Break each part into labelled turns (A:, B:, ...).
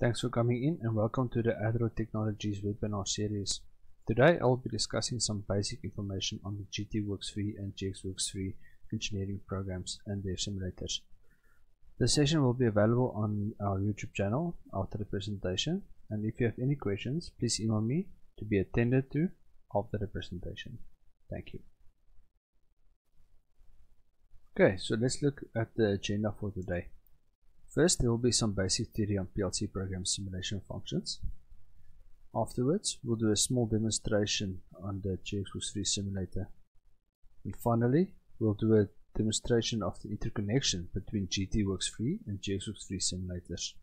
A: Thanks for coming in and welcome to the Adro Technologies webinar series. Today I'll be discussing some basic information on the GTWorks3 and GXWorks3 engineering programs and their simulators. The session will be available on our YouTube channel after the presentation, and if you have any questions, please email me to be attended to after the presentation. Thank you. Okay, so let's look at the agenda for today. First, there will be some basic theory on PLC program simulation functions. Afterwards, we'll do a small demonstration on the GXWorks3 simulator. And finally, we'll do a demonstration of the interconnection between GTWorks3 and GXWorks3 simulators.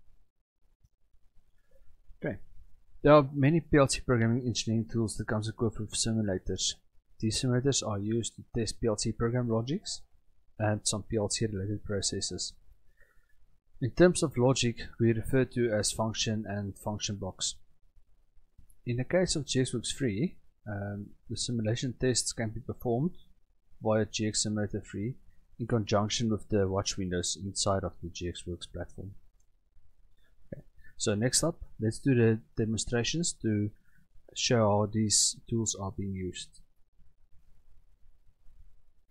A: Okay, there are many PLC programming engineering tools that comes equipped with simulators. These simulators are used to test PLC program logics and some PLC related processes. In terms of logic, we refer to as function and function blocks. In the case of GXWorks3, the simulation tests can be performed via Simulator3 in conjunction with the watch windows inside of the GXWorks platform. Okay. So next up, let's do the demonstrations to show how these tools are being used.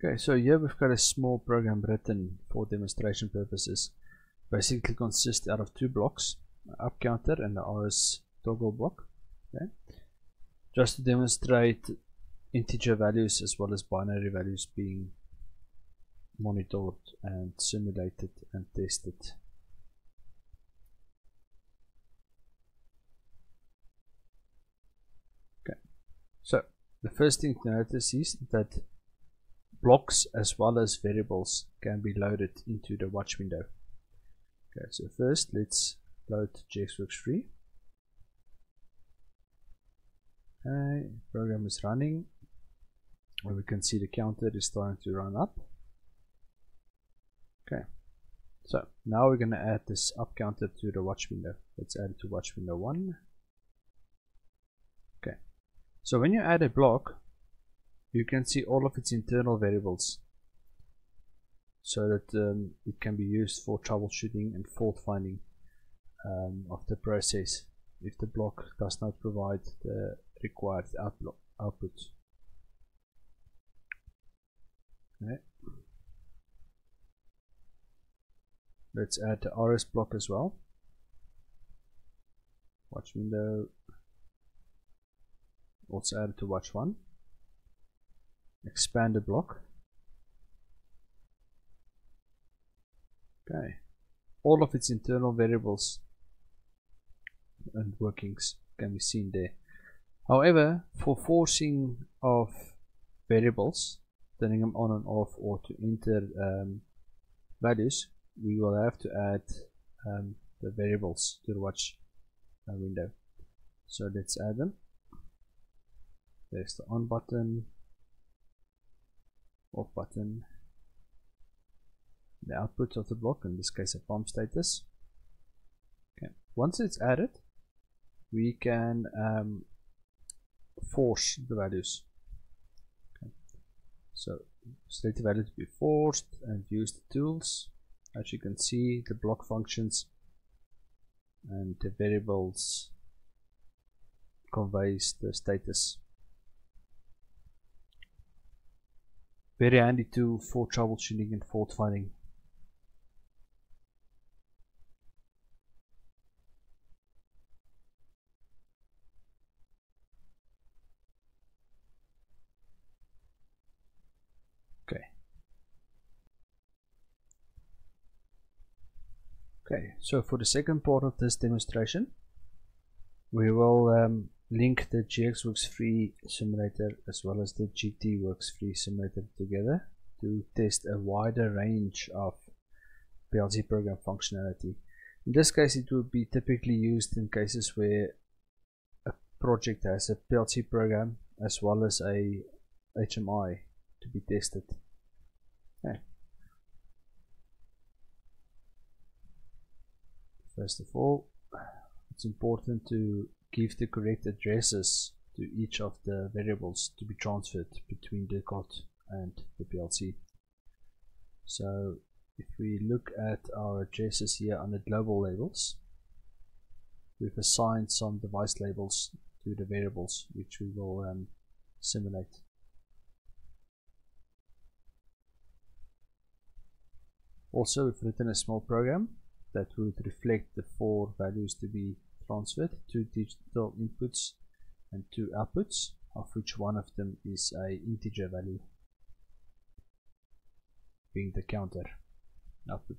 A: Okay, so here we've got a small program written for demonstration purposes. Basically consists out of two blocks, an up counter and the RS toggle block. Okay. Just to demonstrate integer values as well as binary values being monitored and simulated and tested. Okay, so the first thing to notice is that blocks as well as variables can be loaded into the watch window. Okay, so first let's load GXWorks3. Okay, program is running, where we can see the counter is starting to run up. Okay, so now we're going to add this up counter to the watch window. Let's add it to watch window 1. Okay, so when you add a block, you can see all of its internal variables, so that it can be used for troubleshooting and fault finding of the process if the block does not provide the required output. Okay. Let's add the RS block as well. Watch window, also add it to watch 1. Expand the block. Okay, all of its internal variables and workings can be seen there. However, for forcing of variables, turning them on and off, or to enter values, we will have to add the variables to the watch window. So let's add them. There's the on button, off button, the output of the block, in this case a pump status. Okay. Once it's added, we can force the values. Okay. So state the value to be forced and use the tools. As you can see, the block functions and the variables conveys the status. Very handy tool for troubleshooting and fault finding. Okay, so for the second part of this demonstration, we will link the GXWorks3 simulator as well as the GTWorks3 simulator together to test a wider range of PLC program functionality. In this case, it will be typically used in cases where a project has a PLC program as well as a HMI to be tested. Okay. First of all, it's important to give the correct addresses to each of the variables to be transferred between the GOT and the PLC. So if we look at our addresses here on the global labels, we've assigned some device labels to the variables which we will simulate. Also, we've written a small program that would reflect the 4 values to be transferred, 2 digital inputs and 2 outputs, of which one of them is an integer value, being the counter output.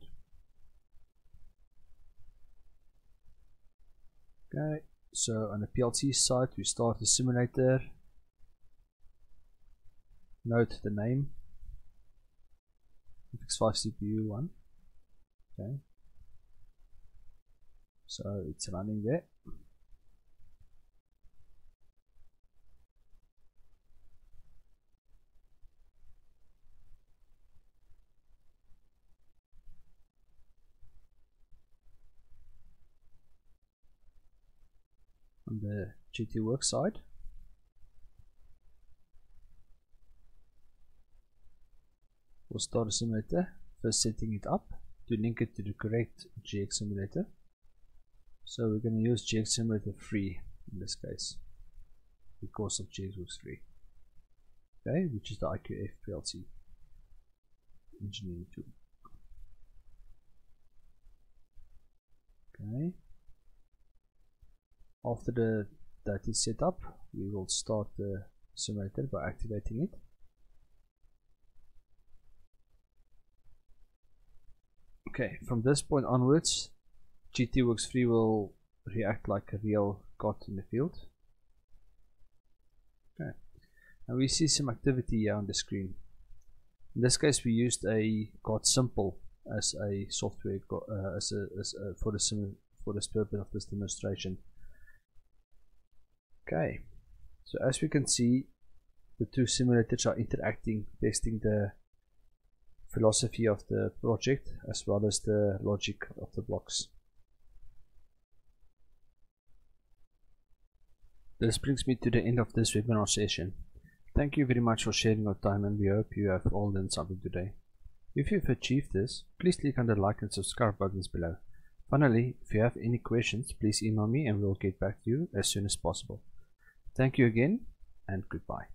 A: Okay, so on the PLC side, we start the simulator. Note the name, X5 CPU 1. Okay, so it's running there. On the GT work side, we'll start a simulator, first setting it up to link it to the correct GX simulator. So we're going to use GX Simulator3 in this case, because of GXWorks3, okay, which is the IQF PLC engineering tool. Okay. After that is set up, we will start the simulator by activating it. Okay, from this point onwards, GTWorks3 will react like a real GOT in the field. Okay, and we see some activity here on the screen. In this case, we used a GOT simple as a software for this purpose of this demonstration. Okay, so as we can see, the 2 simulators are interacting, testing the philosophy of the project as well as the logic of the blocks. This brings me to the end of this webinar session. Thank you very much for sharing your time, and we hope you have all learned something today. If you've achieved this, please click on the like and subscribe buttons below. Finally, if you have any questions, please email me and we'll get back to you as soon as possible. Thank you again, and goodbye.